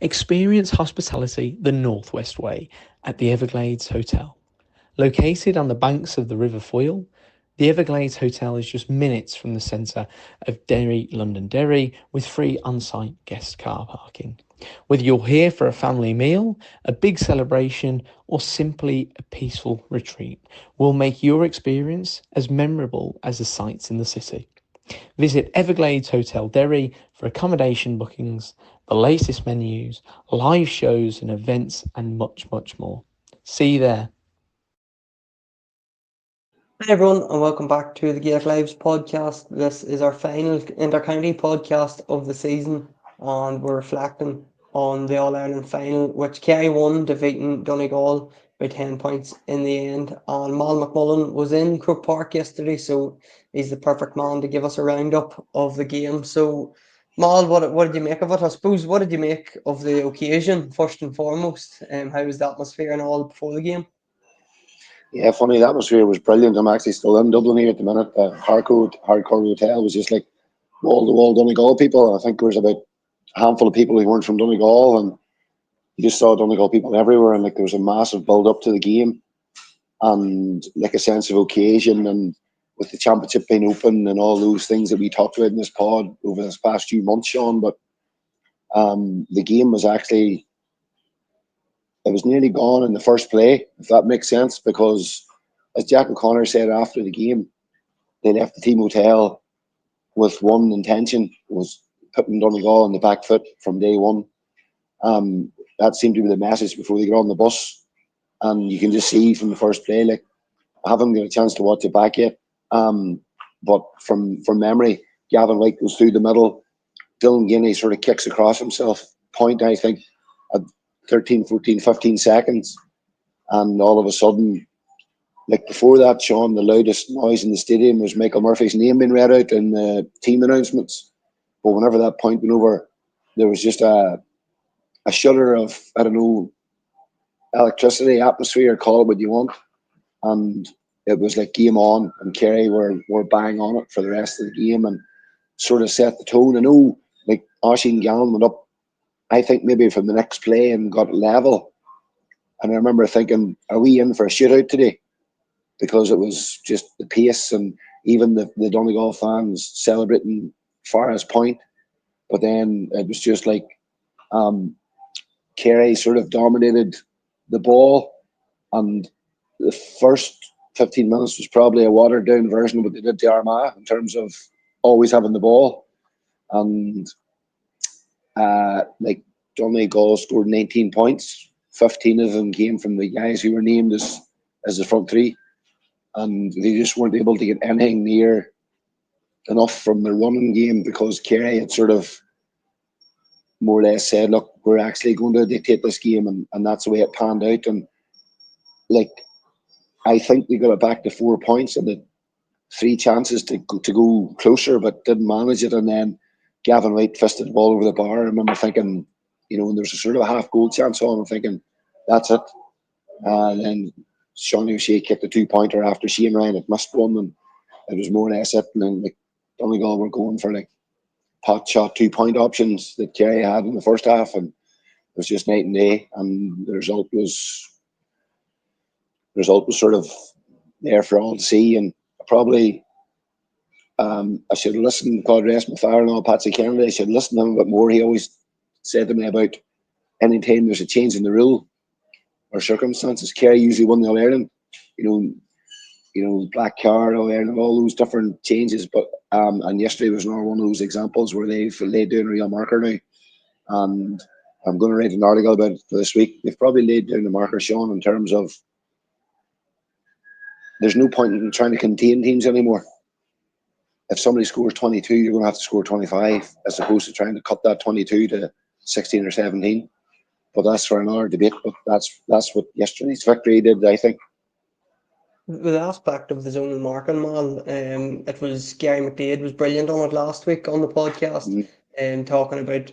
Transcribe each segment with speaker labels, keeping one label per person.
Speaker 1: Experience hospitality the Northwest way at the Everglades Hotel. Located on the banks of the River Foyle, the Everglades Hotel is just minutes from the centre of Derry, Londonderry, with free on-site guest car parking. Whether you're here for a family meal, a big celebration, or simply a peaceful retreat, will make your experience as memorable as the sights in the city. Visit Everglades Hotel Derry for accommodation bookings, the latest menus, live shows and events, and much, much more. See you there.
Speaker 2: Hi everyone, and welcome back to the Gaelic Lives podcast. This is our final inter-county podcast of the season, and we're reflecting on the All Ireland final, which Kerry won, defeating Donegal by 10 points in the end. And Mal McMullen was in Crook Park yesterday, so he's the perfect man to give us a roundup of the game. So, Mal, what did you make of it? I suppose, what did you make of the occasion first and foremost? How was the atmosphere and all before the game?
Speaker 3: Yeah, funny, the atmosphere was brilliant. I'm actually still in Dublin here at the minute. The Hardcore Hotel was just like wall to wall Donegal people. I think there was about a handful of people who weren't from Donegal, and you just saw Donegal people everywhere. And like there was a massive build up to the game, and like a sense of occasion, and with the championship being open and all those things that we talked about in this pod over this past few months, Sean. But the game was actually, it was nearly gone in the first play, if that makes sense, because as Jack O'Connor said after the game, they left the team hotel with one intention, was putting Donegal on the back foot from day one. That seemed to be the message before they got on the bus. And you can just see from the first play, like, I haven't got a chance to watch it back yet. But from memory, Gavin White goes through the middle. Dylan Guinea sort of kicks across himself. Point, I think, at 13, 14, 15 seconds. And all of a sudden, like before that, Sean, the loudest noise in the stadium was Michael Murphy's name being read out in the team announcements. But whenever that point went over, there was just a shudder of, I don't know, electricity, atmosphere, call it what you want. And it was like game on, and Kerry were bang on it for the rest of the game and sort of set the tone. I know, like, Oisin Gallen went up, I think maybe from the next play and got it level. And I remember thinking, are we in for a shootout today? Because it was just the pace, and even the Donegal fans celebrating Farah's point. But then it was just like um, Kerry sort of dominated the ball, and the first 15 minutes was probably a watered down version of what they did to Armagh in terms of always having the ball. And like Donegal scored 19 points, 15 of them came from the guys who were named as the front three, and they just weren't able to get anything near enough from the running game because Kerry had sort of more or less said, look, we're actually going to dictate this game, and that's the way it panned out. And like, I think they got it back to 4 points and the three chances to go closer, but didn't manage it. And then Gavin White fisted the ball over the bar. I remember thinking, you know, when there's a sort of a half goal chance on, I'm thinking, that's it. And then Sean O'Shea kicked a 2 pointer after Shane Ryan had missed one, and it was more or less it. And then like Donegal were going for like pot shot 2 point options that Kerry had in the first half, and it was just night and day. And the result was sort of there for all to see. And probably I should have listened, God rest my father-in-law, Patsy Kennedy. I should have listened to him a bit more. He always said to me about any time there's a change in the rule or circumstances, Kerry usually won the All Ireland. Black card, All Ireland, all those different changes. But and yesterday was another one of those examples where they've laid down a real marker now. And I'm going to write an article about it for this week. They've probably laid down the marker, Sean, in terms of there's no point in trying to contain teams anymore. If somebody scores 22, you're going to have to score 25, as opposed to trying to cut that 22 to 16 or 17. But that's for another debate. But that's what yesterday's victory did, I think.
Speaker 2: The aspect of the zonal marking, man, it was Gary McDaid was brilliant on it last week on the podcast,
Speaker 3: Mm.
Speaker 2: talking about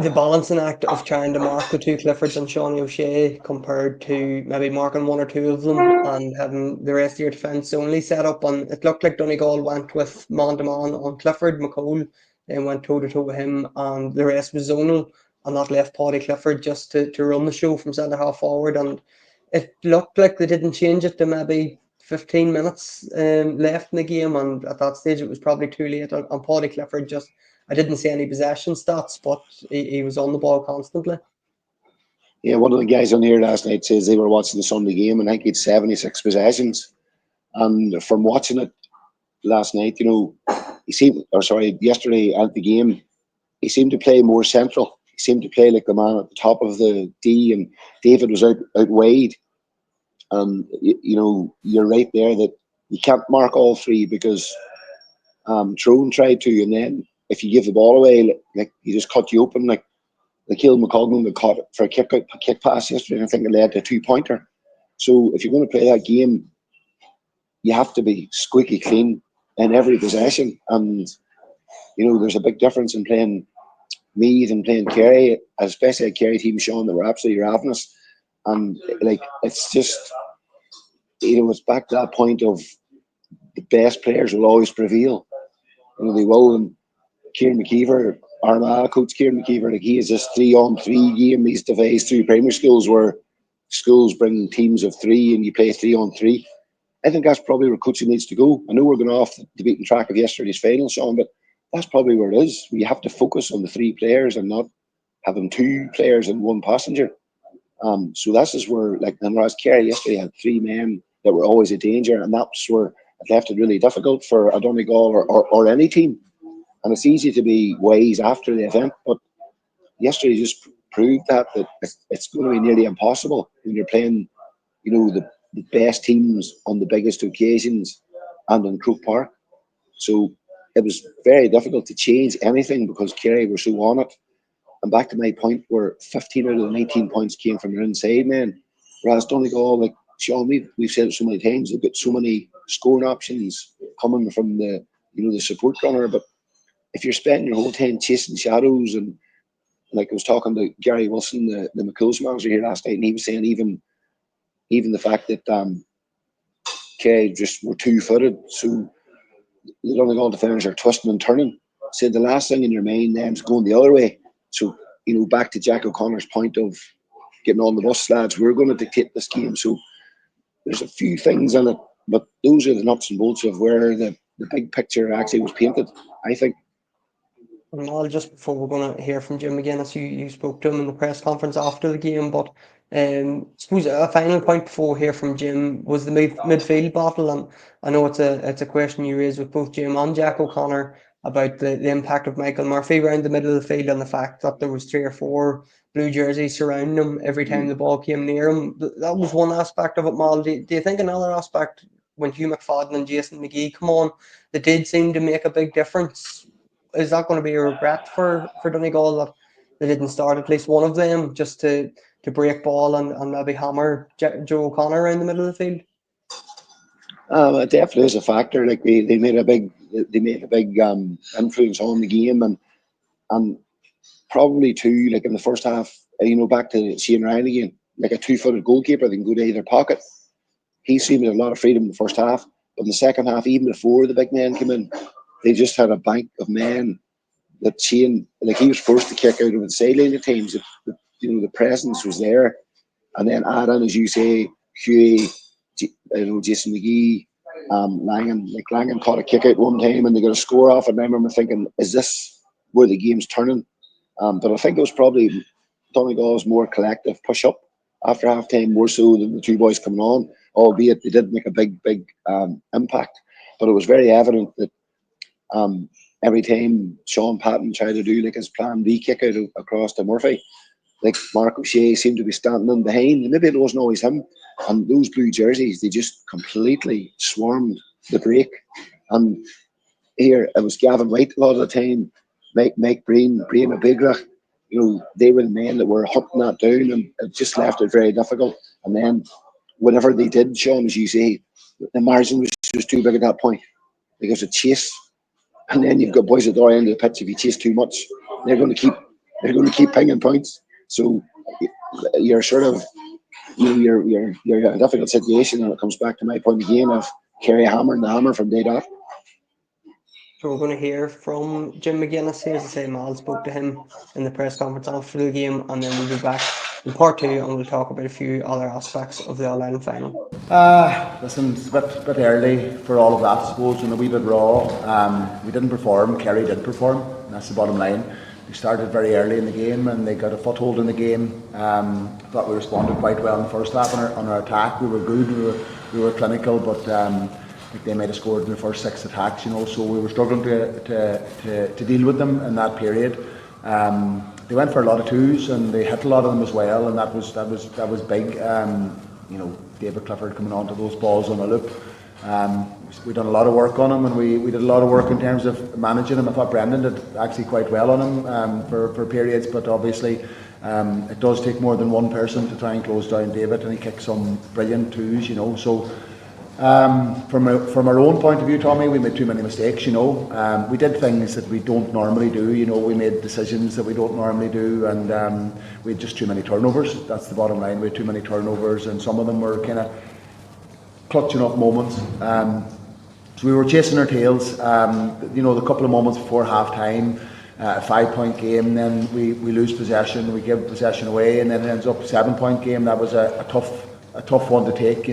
Speaker 2: the balancing act of trying to mark the two Cliffords and Shawnee O'Shea compared to maybe marking one or two of them and having the rest of your defence only set up. And it looked like Donegal went with man to man on Clifford. McCole then went toe to toe with him, and the rest was zonal. and that left Paddy Clifford just to run the show from centre half forward. And it looked like they didn't change it to maybe 15 minutes left in the game, and at that stage it was probably too late. And Paddy Clifford just, I didn't see any possession stats, but he was on the ball constantly.
Speaker 3: Yeah, one of the guys on here last night says they were watching the Sunday game, and I think he had 76 possessions. And from watching it last night, yesterday at the game, he seemed to play more central. He seemed to play like the man at the top of the D, and David was out wide. And you're right there that you can't mark all three because Tyrone tried to, and then if you give the ball away, like he just cut you open, like Keelan McColgan got caught for a kick pass yesterday, and I think it led to a 2-pointer. So if you're going to play that game, you have to be squeaky clean in every possession. And there's a big difference in playing Meath and playing Kerry, especially a Kerry team, Sean, that were absolutely ravenous. And it's just, it's back to that point of the best players will always prevail. They will. And Kieran McKeever, Armagh coach Kieran McKeever, he is this 3-on-3 game he's devised through primary schools where schools bring teams of 3 and you play 3-on-3. I think that's probably where coaching needs to go. I know we're going off the beaten track of yesterday's final, Sean, but that's probably where it is. We have to focus on the 3 players and not having 2 players and 1 passenger. So this is where, and whereas Kerry yesterday had 3 men that were always a danger, and that's where it left it really difficult for a Donegal or any team. And it's easy to be wise after the event, but yesterday just proved that it's going to be nearly impossible when you're playing, the best teams on the biggest occasions and in Croke Park. So it was very difficult to change anything because Kerry were so on it. And back to my point where 15 out of the 19 points came from their inside men, whereas Donegal, like Sean, we've said it so many times, they've got so many scoring options coming from the support runner. But if you're spending your whole time chasing shadows, and like I was talking to Gary Wilson, the McCool's manager here last night, and he was saying even the fact that Kerry just were 2-footed, so the Donegal defenders are twisting and turning. So the last thing in your mind then is going the other way. So back to Jack O'Connor's point of getting on the bus, lads, we're going to dictate this game. So there's a few things in it, but those are the nuts and bolts of where the big picture actually was painted, I think.
Speaker 2: Well, just before we're going to hear from Jim again, as you spoke to him in the press conference after the game, but I suppose a final point before we hear from Jim was the midfield battle, and I know it's a question you raised with both Jim and Jack O'Connor about the impact of Michael Murphy around the middle of the field and the fact that there was 3 or 4 blue jerseys surrounding him every time the ball came near him. That was one aspect of it, Mal. Do you think another aspect, when Hugh McFadden and Jason McGee come on, that did seem to make a big difference? Is that going to be a regret for Donegal that they didn't start at least one of them just to break ball and maybe hammer Joe O'Connor around the middle of the field?
Speaker 3: It definitely is a factor. Like they made a big influence on the game, and probably too, like in the first half, back to Shane Ryan again, like a 2-footed goalkeeper, they can go to either pocket. He seemed to have a lot of freedom in the first half, but in the second half, even before the big men came in, they just had a bank of men that Shane, like he was forced to kick out over the sideline at times. The presence was there, and then add in, as you say, Huey, Jason McGee, Langan. Like Langan caught a kick out one time and they got a score off, and I remember thinking, is this where the game's turning? But I think it was probably Donegal's more collective push up after half time, more so than the 2 boys coming on, albeit they did make a big impact. But it was very evident that every time Sean Patton tried to do like his plan B kick out across to Murphy, like Mark O'Shea seemed to be standing in behind, and maybe it wasn't always him. And those blue jerseys, they just completely swarmed the break. And here it was Gavin White a lot of the time, Mike Breen, Brian Abigrach. They were the men that were hunting that down, and it just left it very difficult. And then whenever they did, Sean, as you say, the margin was just too big at that point because of chase. And then you've got boys at the other end of the pitch. If you chase too much, they're going to keep pinging points. So you're sort of you're in a difficult situation, and it comes back to my point again of Kerry hammering the hammer from day dot.
Speaker 2: So we're going to hear from Jim McGuinness here. As I say, Mal spoke to him in the press conference after the game, and then we'll be back in part 2 and we'll talk about a few other aspects of the All-Ireland final.
Speaker 4: Listen, it's a bit early for all of that, I suppose, and a wee bit raw. We didn't perform, Kerry did perform, that's the bottom line. We started very early in the game and they got a foothold in the game. I thought we responded quite well in the first half on our attack. We were good, we were clinical, but I think they might have scored in the first 6 attacks, so we were struggling to deal with them in that period. They went for a lot of twos and they hit a lot of them as well, and that was big. David Clifford coming onto those balls on a loop. We done a lot of work on him, and we did a lot of work in terms of managing him. I thought Brendan did actually quite well on him for periods, but obviously it does take more than one person to try and close down David, and he kicked some brilliant twos, So from our own point of view, Tommy, we made too many mistakes. We did things that we don't normally do. We made decisions that we don't normally do, and we had just too many turnovers. That's the bottom line. We had too many turnovers, and some of them were kind of clutching up moments. So we were chasing our tails. The couple of moments before half time, a 5-point game, then we lose possession, we give possession away, and then it ends up a 7-point game. That was a tough one to take.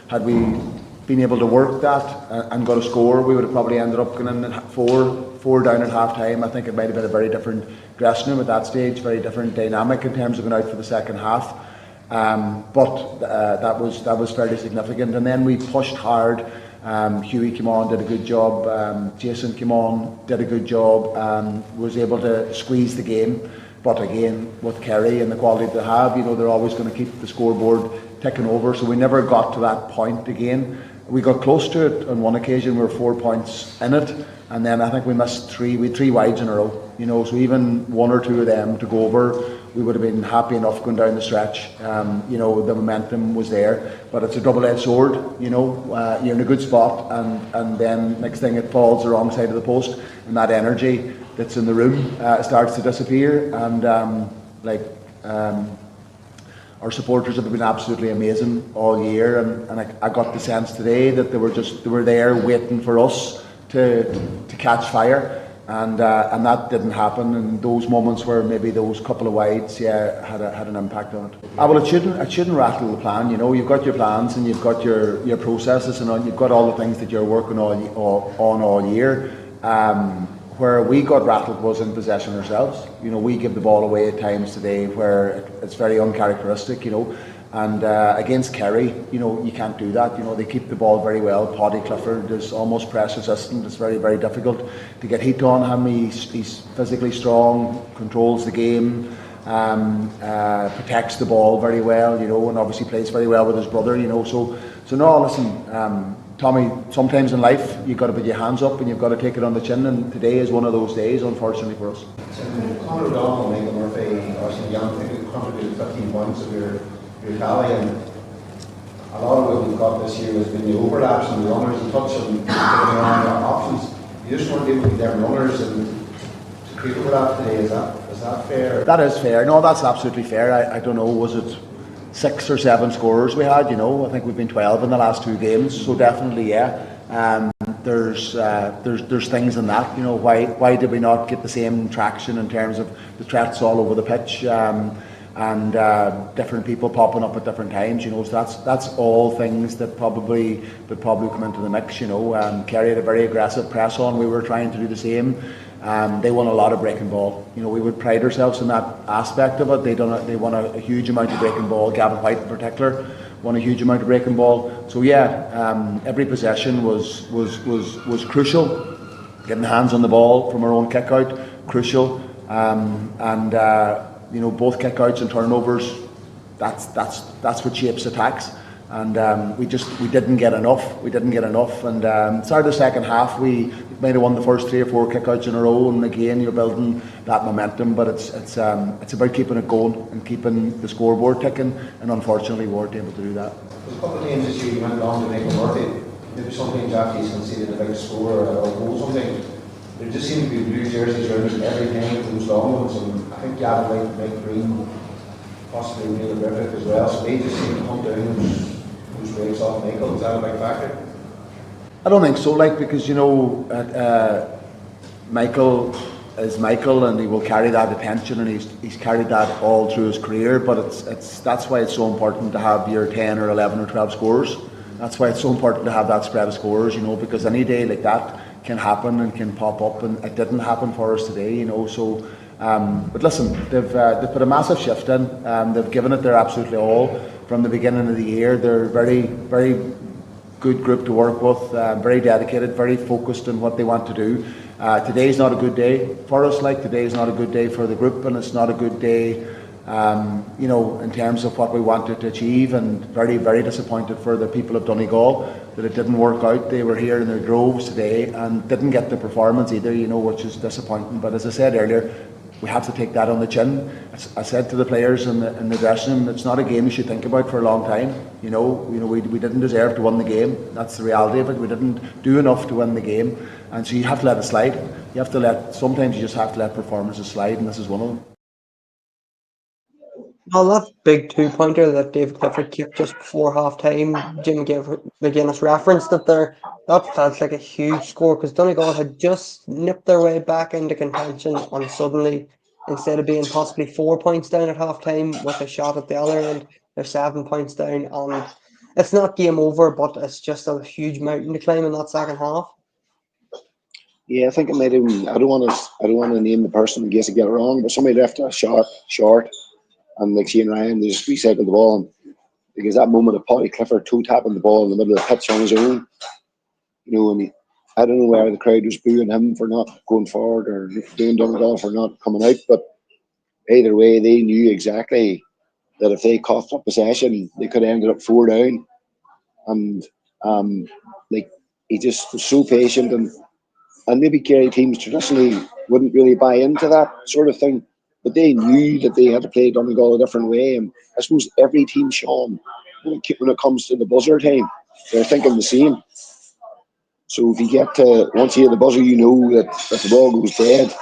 Speaker 4: Had we been able to work that and got a score, we would have probably ended up going in at four down at half time. I think it might have been a very different dressing room at that stage, very different dynamic in terms of going out for the second half. But that was fairly significant. And then we pushed hard. Hughie came on, did a good job. Jason came on, did a good job. Was able to squeeze the game. But again, with Kerry and the quality they have, they're always going to keep the scoreboard ticking over. So we never got to that point again. We got close to it on one occasion. We were 4 points in it, and then I think we missed three wides in a row. So even one or two of them to go over, we would have been happy enough going down the stretch. The momentum was there, but it's a double-edged sword. You're in a good spot, and then next thing it falls the wrong side of the post, and that energy that's in the room starts to disappear. And our supporters have been absolutely amazing all year, and I got the sense today that they were there waiting for us to catch fire, and that didn't happen. And those moments where maybe those couple of wides, had an impact on it. Well, it shouldn't rattle the plan. You've got your plans and you've got your processes, and you've got all the things that you're working on all year. Where we got rattled was in possession ourselves. We give the ball away at times today where it's very uncharacteristic, and against Kerry, you can't do that. They keep the ball very well. Paddy Clifford is almost press resistant. It's very, very difficult to get heat on him. He's physically strong, controls the game, protects the ball very well, and obviously plays very well with his brother, So no, listen, Tommy, sometimes in life you've got to put your hands up and you've got to take it on the chin, and today is one of those days, unfortunately for us.
Speaker 5: Conor O'Donnell and Michael Murphy, Arsenal Young, I think we contributed 15 points of your tally, and a lot of what we've got this year has been the overlaps and the runners and touch and taking around our options. You just weren't able to get them runners, and to people for that today, is that fair?
Speaker 4: That is fair. No, that's absolutely fair. I don't know, was it 6 or 7 scorers we had? I think we've been 12 in the last 2 games, so definitely, yeah. There's things in that. Why did we not get the same traction in terms of the threats all over the pitch, and different people popping up at different times? So that's all things that probably come into the mix. Kerry had a very aggressive press on. We were trying to do the same. They won a lot of breaking ball. We would pride ourselves in that aspect of it. They won a huge amount of breaking ball. Gavin White in particular won a huge amount of breaking ball. So every possession was crucial. Getting hands on the ball from our own kick out, crucial. Both kick outs and turnovers. That's what shapes attacks. And we didn't get enough. And started the second half, we might have won the first 3 or 4 kickouts in a row, and again you're building that momentum. But it's about keeping it going and keeping the scoreboard ticking. And unfortunately, we weren't able to do that.
Speaker 5: There's a couple of games this year you went on to make a Murphy. Maybe some games after he's conceded a big score or a goal something. There just seemed to be blue jerseys around every time with those long ones, and I think Gavin White, Mike Green, possibly Neil Griffith as well. So they just seem to come down. Breaks off Michael. Is that a big factor?
Speaker 4: I don't think so, like, because Michael is Michael, and he will carry that attention, and he's carried that all through his career. But it's that's why it's so important to have your 10 or 11 or 12 scores. That's why it's so important to have that spread of scores, because any day like that can happen and can pop up, and it didn't happen for us today, So, but listen, they've put a massive shift in. They've given it their absolutely all from the beginning of the year. They're very, very good group to work with, very dedicated, very focused on what they want to do. Today's not a good day for us, like today's not a good day for the group, and it's not a good day, in terms of what we wanted to achieve, and very, very disappointed for the people of Donegal that it didn't work out. They were here in their droves today and didn't get the performance either, which is disappointing. But as I said earlier, we have to take that on the chin. I said to the players in the dressing room, it's not a game you should think about for a long time. We didn't deserve to win the game. That's the reality of it. We didn't do enough to win the game, and so you have to let it slide. Sometimes you just have to let performances slide, and this is one of them.
Speaker 2: Well, that big two-pointer that David Clifford kicked just before half-time, Jim gave McGuinness referenced it there. That felt like a huge score because Donegal had just nipped their way back into contention, and suddenly, instead of being possibly 4 points down at half-time with a shot at the other end, they're 7 points down, and it's not game over, but it's just a huge mountain to climb in that second half.
Speaker 3: Yeah, I think it might have. I don't want to name the person in case I get it wrong, but somebody left a shot short, and like Shane Ryan, they just recycled the ball, and because that moment of Paddy Clifford toe tapping the ball in the middle of the pitch on his own, and I don't know whether the crowd was booing him for not going forward or doing Donegal for not coming out, but either way, they knew exactly that if they coughed up possession, they could have ended up four down, and like he just was so patient, and maybe Kerry teams traditionally wouldn't really buy into that sort of thing, but they knew that they had to play Donegal a different way. And I suppose every team, Sean, when it comes to the buzzer time, they're thinking the same. So if you get to, once you hear the buzzer, you know that if the ball goes dead,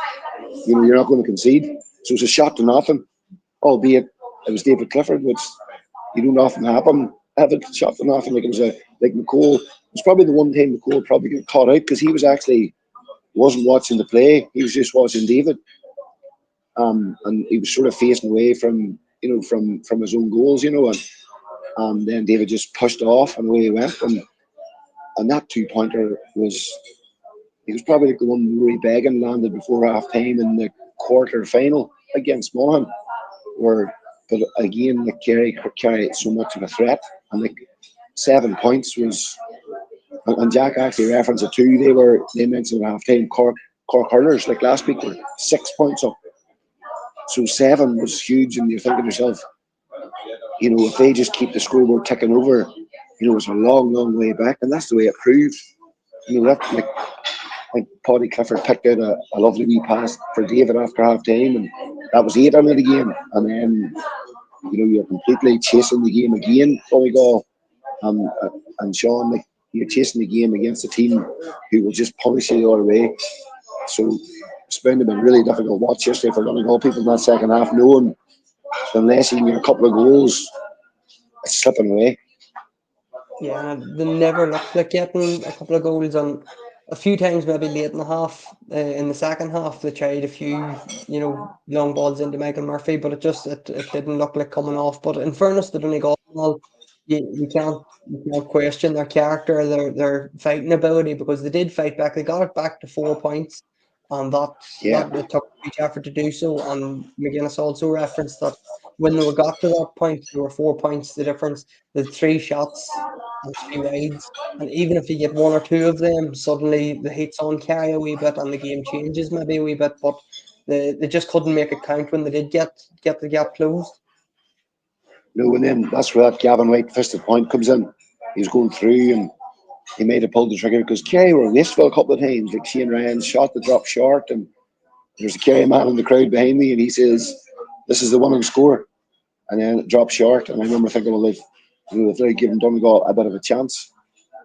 Speaker 3: you're not going to concede. So it's a shot to nothing, albeit it was David Clifford, which you don't often happen. Have a shot to nothing like it was like McCall. It was probably the one time McCall probably got caught out because he wasn't watching the play. He was just watching David, and he was sort of facing away from his own goals, and then David just pushed off and away he went, and that two-pointer was probably like the one Rory Began landed before half time in the quarter final against Monaghan, where but again the Kerry so much of a threat, and like 7 points was. And Jack actually referenced it too. They mentioned at half time Cork hurlers like last week were 6 points up. So seven was huge, and you're thinking to yourself, if they just keep the scoreboard ticking over, it's a long, long way back, and that's the way it proved. That like Paddy Clifford picked out a lovely wee pass for David after half time, and that was 8 in the game. And then you're completely chasing the game again. Donegal, and Sean, like you're chasing the game against a team who will just punish you all the way. So it's going to be really difficult to watch yesterday for Donegal people in that second half, knowing unless you can get a couple of goals, it's slipping away.
Speaker 2: Yeah, they never looked like getting a couple of goals on a few times, maybe late in the half. In the second half, they tried a few, long balls into Michael Murphy, but it didn't look like coming off. But in fairness to Donegal, you can't question their character, their fighting ability, because they did fight back. They got it back to 4 points, and
Speaker 3: Yeah.
Speaker 2: that it took a huge effort to do so. And McGuinness also referenced that when they got to that point, there were 4 points the difference. The three shots and three wides, and even if you get one or two of them, suddenly the heat's on Kerry a wee bit, and the game changes maybe a wee bit. But they just couldn't make it count when they did get the gap closed.
Speaker 3: And then that's where that Gavin White fisted point comes in. He was going through, and he made have pulled the trigger because Kerry were wasteful a couple of times. Like Shane Ryan's shot that dropped short, and there's a Kerry man in the crowd behind me, and he says, "This is the winning score," and then it dropped short. And I remember thinking, well, if they're giving Donegal a bit of a chance,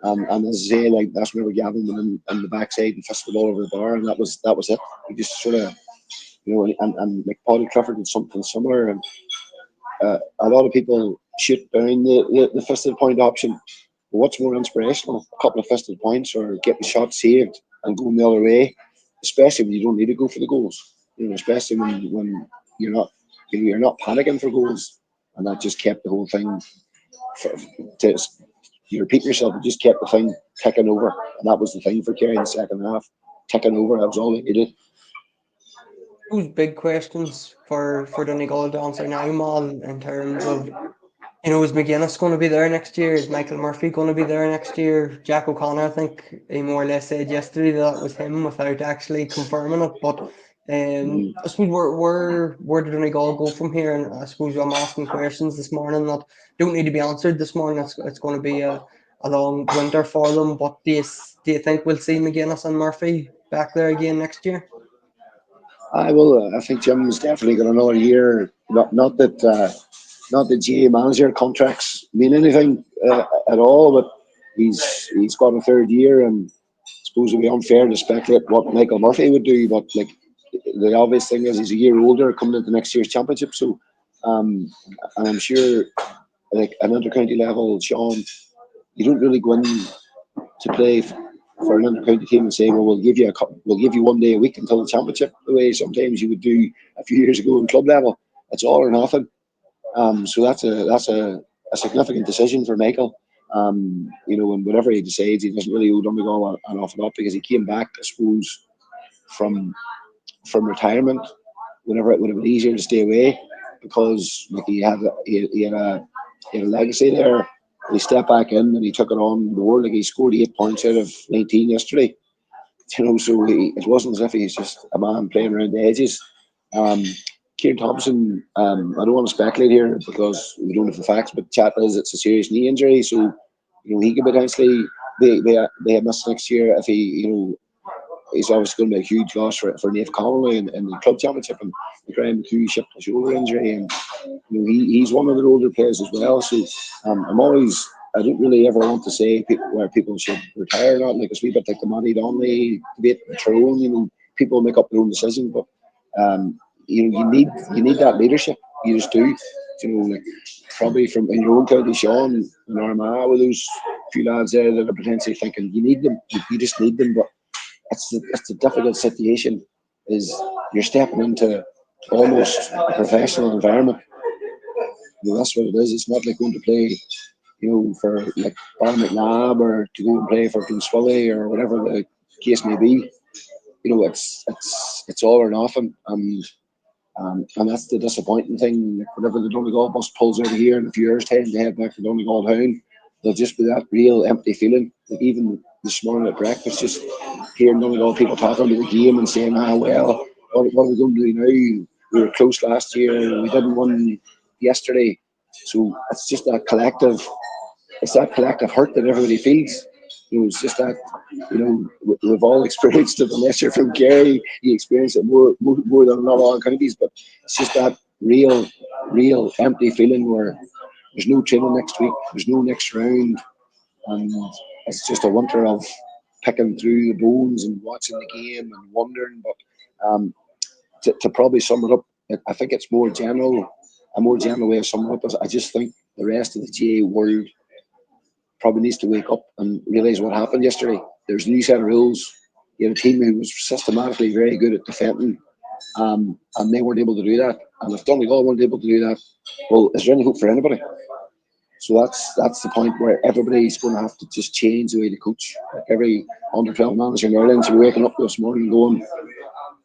Speaker 3: and as I say, like that's where we Gavin went in the backside and fisted the ball over the bar, and that was it. He just sort of, and like Paddy Clifford did something similar, and a lot of people shoot down the fisted point option. what's more inspirational? A couple of fisted points or getting shots saved and going the other way, especially when you don't need to go for the goals. Especially when you're not you're not panicking for goals, and that just kept the whole thing. For, to, you repeat yourself, it just kept the thing ticking over, and that was the thing for Kerry in the second half, ticking over. That was all they needed.
Speaker 2: Those big questions for Donegal to answer now, Mal, in terms of, is McGuinness going to be there next year? Is Michael Murphy going to be there next year? Jack O'Connor, I think he more or less said yesterday that was him without actually confirming it. But
Speaker 3: Mm.
Speaker 2: I suppose where did Donegal go from here? And I suppose I'm asking questions this morning that don't need to be answered this morning. It's going to be a long winter for them. But do you think we'll see McGuinness and Murphy back there again next year?
Speaker 3: I will. I think Jim's definitely got another year. Not that GA manager contracts mean anything at all, but he's got a third year, and I suppose it'd be unfair to speculate what Michael Murphy would do. But like the obvious thing is he's a year older coming into next year's championship, so um, and I'm sure like an inter-county level, Sean, you don't really go in to play for an inter-county team and say, well, we'll give you 1 day a week until the championship. The way sometimes you would do a few years ago in club level, it's all or nothing. So that's a significant decision for Michael. And whatever he decides, he doesn't really owe Donegal an awful lot because he came back, I suppose, from retirement. Whenever it would have been easier to stay away because like he had a legacy there. He stepped back in and he took it on board. Like he scored 8 points out of 19 yesterday. So it wasn't as if he's just a man playing around the edges. Um, Kieran Thompson, I don't want to speculate here because we don't have the facts, but chat is it's a serious knee injury, so he could potentially they have missed next year if he he's obviously going to be a huge loss for Nath Connolly in the club championship, and Graham McHugh shipped a shoulder injury, and he's one of the older players as well. So I don't really ever want to say where people should retire or not. Like it's a wee bit like the Matty Donnelly debate, the Tyrone. People make up their own decision, but you need that leadership. You just do. Like probably from in your own county, Sean and Armagh, with those few lads there that are potentially thinking you need them. You just need them, but it's the difficult situation. Is you're stepping into almost a professional environment. That's what it is. It's not like going to play, for like Ballinmcnab or to go and play for Kingswilly or whatever the case may be. It's all or nothing, and that's the disappointing thing. Like whenever the Donegal bus pulls out of here in a few years' time, they head back to Donegal Town. There'll just be that real empty feeling. Like even this morning at breakfast, just hearing Donegal people talking about the game and saying, well, what are we going to do now? We were close last year. We didn't win yesterday. So it's that collective hurt that everybody feels. It's just that, we've all experienced it. Unless you're from Kerry, you experience it more than a lot of other counties. But it's just that real empty feeling where there's no training next week, there's no next round, and it's just a winter of picking through the bones and watching the game and wondering. But to probably sum it up, I think it's a more general way of summing it up is I just think the rest of the GA world probably needs to wake up and realise what happened yesterday. There's a new set of rules. You had a team who was systematically very good at defending, and they weren't able to do that. And if Donegal weren't able to do that, well, is there any hope for anybody? So that's the point where everybody's going to have to just change the way they coach. Like every under-12 manager in Ireland should be waking up this morning going,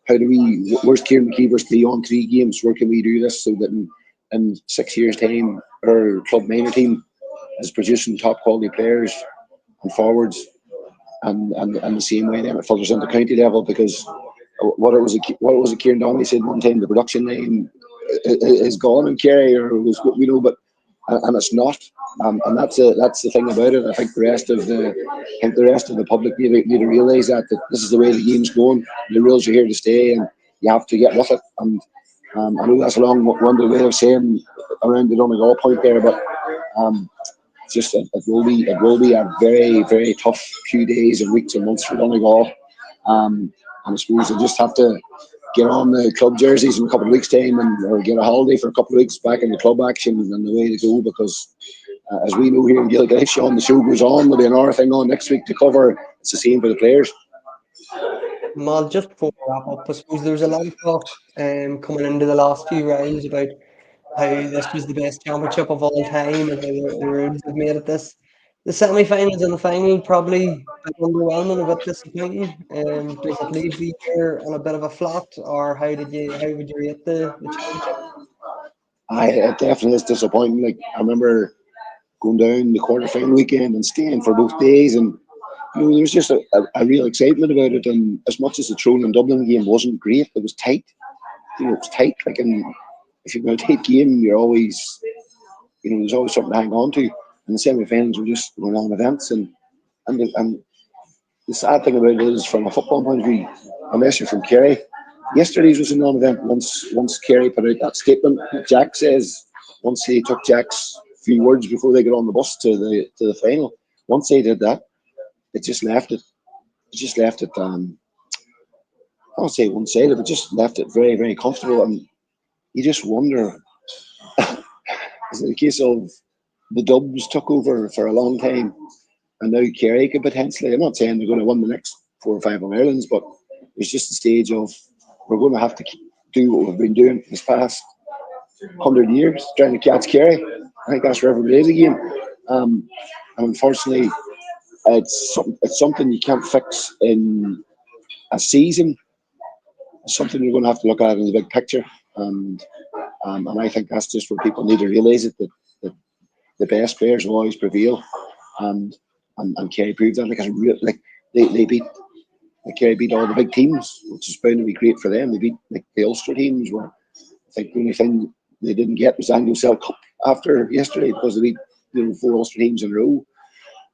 Speaker 3: where's Kieran McKeever's 3-on-3 games? Where can we do this so that in 6 years' time, our club minor team is producing top quality players and forwards, and the same way then it filters into county level, because what it was Kieran Donnelly said one time, the production line is gone in Kerry, or was, but and it's not, and that's the thing about it. I think the rest of the public need to realise that this is the way the game's going. The rules are here to stay, and you have to get with it. And I know that's a long-winded way of saying around the Donegal point there, but just it will be a very, very tough few days and weeks and months for Donegal. And I suppose they just have to get on the club jerseys in a couple of weeks' time, or get a holiday for a couple of weeks back in the club action and the way to go, because As we know here in Gaelic Life, Sean, the show goes on. There'll be another thing on next week to cover. It's the same for the players.
Speaker 2: Mal, just before we wrap up, I suppose there's a lot of talk coming into the last few rounds about how this was the best championship of all time and how the rules have made it this. The semi-finals and the final probably a bit underwhelming, a bit disappointing. Does it leave the year on a bit of a flat, or how would you rate the championship?
Speaker 3: It definitely is disappointing. Like, I remember going down the quarter-final weekend and staying for both days, and there was just a real excitement about it. And as much as the Tyrone and Dublin game wasn't great, it was tight. It was tight. Like, and if you've got a tight game, you're always, there's always something to hang on to. And the semi-finals were just long events, and the sad thing about it is, from a football point of view, unless you're from Kerry, yesterday's was a non-event. Once Kerry put out that statement, Jack says, once he took Jack's few words before they got on the bus to the final, once they did that, it just left it. It just left it. I won't say one-sided, but just left it very, very comfortable. And you just wonder, is it a case of the Dubs took over for a long time, and now Kerry could potentially, I'm not saying they're going to win the next 4 or 5 Irelands, but it's just a stage of, we're going to have to do what we've been doing for this past 100 years, trying to catch Kerry. I think that's where everybody is again. And unfortunately, it's something you can't fix in a season. It's something you're going to have to look at in the big picture. And I think that's just where people need to realise it, that the best players will always prevail. And Kerry proved that. Like they beat, Kerry beat all the big teams, which is bound to be great for them. They beat the Ulster teams. Where I think the only thing they didn't get was the Anglo Cup after yesterday, because they beat 4 Ulster teams in a row.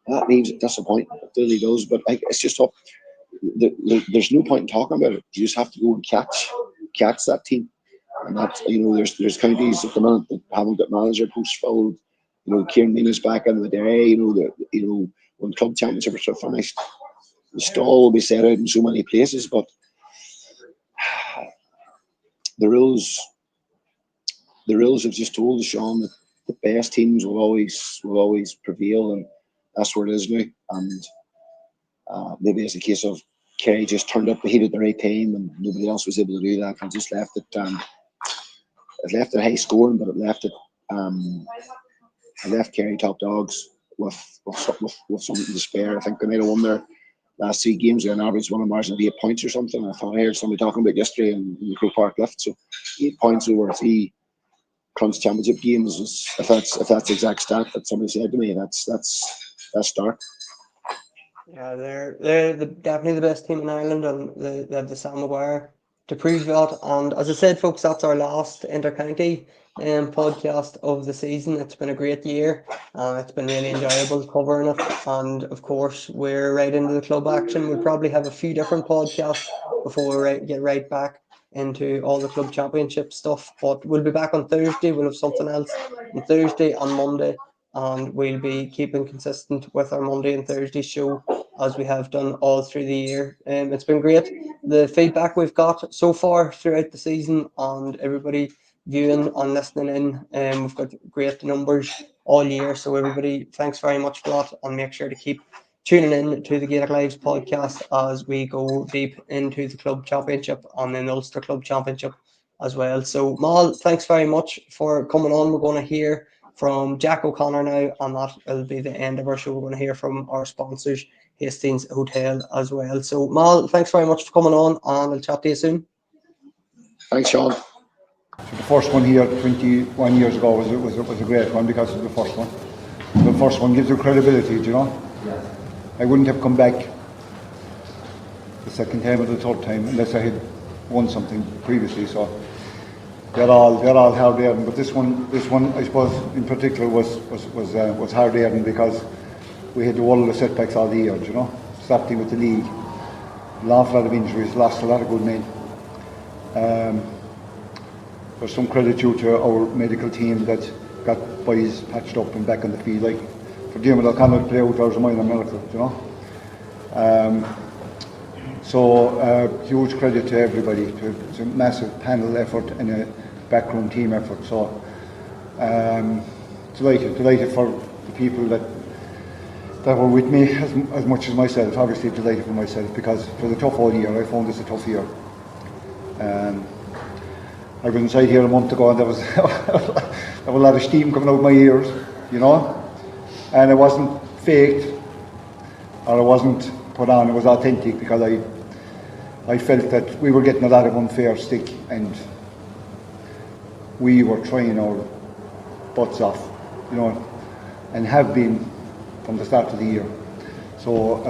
Speaker 3: That leaves it disappointing. It really does. But it's just up. There's no point in talking about it. You just have to go and catch that team. And that, there's counties at the minute that haven't got manager posts filled. Kieran Mina's back in the day. When club championships are finished, the stall will be set out in so many places. But the rules have just told us, Sean, that the best teams will always prevail, and that's where it is now. And maybe it's a case of Kerry just turned up the heat at the right time, and nobody else was able to do that, and just left it. It left it high scoring, but it left Kerry top dogs with something to spare. I think they might have won their last 3 games with an average one of margin of 8 points or something. I thought I heard somebody talking about yesterday in the Croke Park lift. So 8 points over 3 Crunch Championship games. If that's the exact stat that somebody said to me, that's stark.
Speaker 2: Yeah, they're definitely the best team in Ireland, and they have the Sam Maguire to prove that. And as I said, folks, that's our last intercounty podcast of the season. It's been a great year. It's been really enjoyable covering it. And of course, we're right into the club action. We'll probably have a few different podcasts before we get right back into all the club championship stuff. But we'll be back on Thursday. We'll have something else on Thursday and Monday. And we'll be keeping consistent with our Monday and Thursday show, as we have done all through the year. It's been great. The feedback we've got so far throughout the season, and everybody viewing and listening in, we've got great numbers all year. So everybody, thanks very much for that, and make sure to keep tuning in to the Gaelic Lives podcast as we go deep into the club championship and then Ulster Club Championship as well. So Mal, thanks very much for coming on. We're going to hear from Jack O'Connor now, and that will be the end of our show. We're going to hear from our sponsors, Hastings Hotel, as well. So Mal, thanks very much for coming on, and I'll chat to you soon.
Speaker 3: Thanks, Sean.
Speaker 4: So the first one here 21 years ago was a great one, because it was the first one. The first one gives you credibility, I wouldn't have come back the second time or the third time unless I had won something previously. So they're all hard earned, but this one I suppose in particular was hard earned, because we had the world of setbacks all the year, starting with the league, an awful lot of injuries, lost a lot of good men. There's some credit due to our medical team that got boys patched up and back on the field. Like for Diarmuid O'Connell to play out, there was a minor miracle, So huge credit to everybody. It's a massive panel effort and a backroom team effort. So delighted for
Speaker 6: the people that were with me as much as myself. Obviously delighted for myself because for the tough all year, I found this a tough year. I was inside here a month ago and there was a lot of steam coming out of my ears, you know, and it wasn't faked or it wasn't put on, it was authentic because I felt that we were getting a lot of unfair stick and we were trying our butts off, you know, and have been from the start of the year. So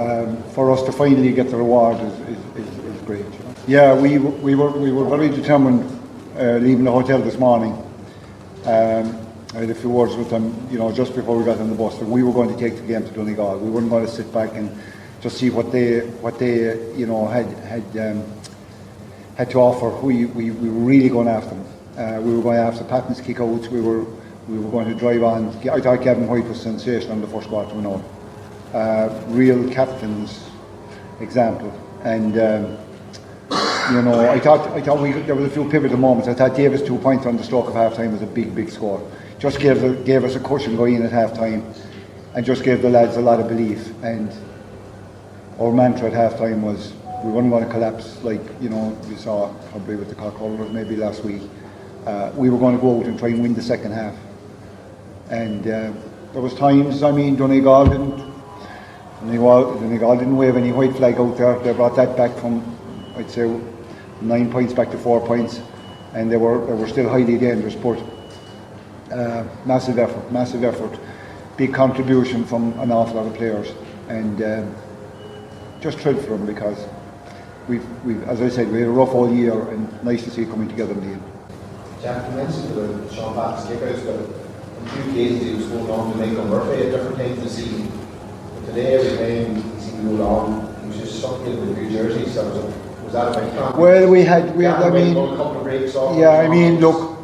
Speaker 6: for us to finally get the reward is great. You know? Yeah, we were very determined leaving the hotel this morning. I had a few words with them, you know, just before we got on the bus. That we were going to take the game to Donegal. We weren't going to sit back and just see what they you know had to offer. We were really going after them. We were going after Patton's kick-outs. We were going to drive on. I thought Gavin White was sensational in the first quarter. You know, real captain's example. And you know, I thought there was a few pivotal moments. I thought Davis 2 points on the stroke of half time was a big score. Just gave us a cushion going in at half time, and just gave the lads a lot of belief. And our mantra at half time was we weren't going to collapse like, you know, we saw probably with the Cockholders maybe last week. We were going to go out and try and win the second half. And there was times, I mean, Donegal didn't wave any white flag out there. They brought that back from, I'd say, 9 points back to 4 points, and they were still highly dangerous. But massive effort, big contribution from an awful lot of players, and just thrilled for them because we've, as I said, we had a rough all year, and nice to see it coming together in the end.
Speaker 5: Jack, you mentioned the Sean Patton's kickouts, but in 2 cases he was going on to Michael Murphy at different times of the season. But today, every time he seemed to go on, he was just sucking in with a few jerseys. So was that a big time?
Speaker 6: Well, we had, I mean,
Speaker 5: a couple of breaks off.
Speaker 6: yeah, I mean, look,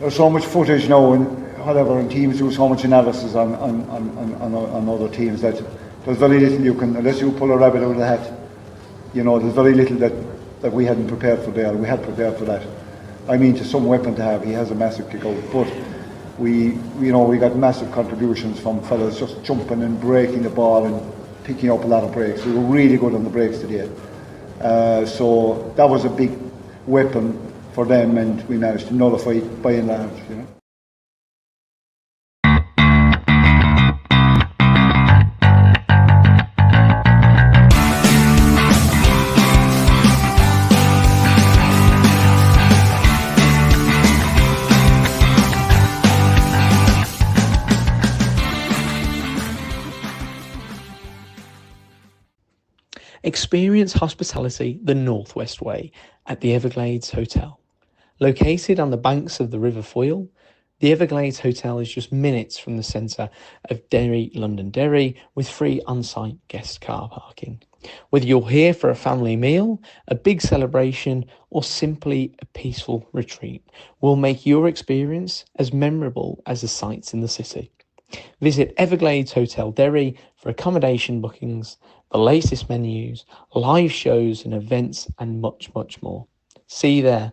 Speaker 6: there's so much footage now, and whatever, and teams do so much analysis on other teams that there's very little you can, unless you pull a rabbit out of the hat, you know, there's very little that we hadn't prepared for there. We had prepared for that. I mean, to some weapon to have. He has a massive kick out, but we got massive contributions from fellas just jumping and breaking the ball and picking up a lot of breaks. We were really good on the breaks today. So that was a big weapon for them, and we managed to nullify it by and large, you know.
Speaker 1: Experience hospitality the Northwest way at the Everglades Hotel. Located on the banks of the River Foyle, the Everglades Hotel is just minutes from the centre of Derry, London Derry, with free on-site guest car parking. Whether you're here for a family meal, a big celebration, or simply a peaceful retreat, will make your experience as memorable as the sights in the city. Visit Everglades Hotel Derry for accommodation bookings, the latest menus, live shows and events, and much more. See you there.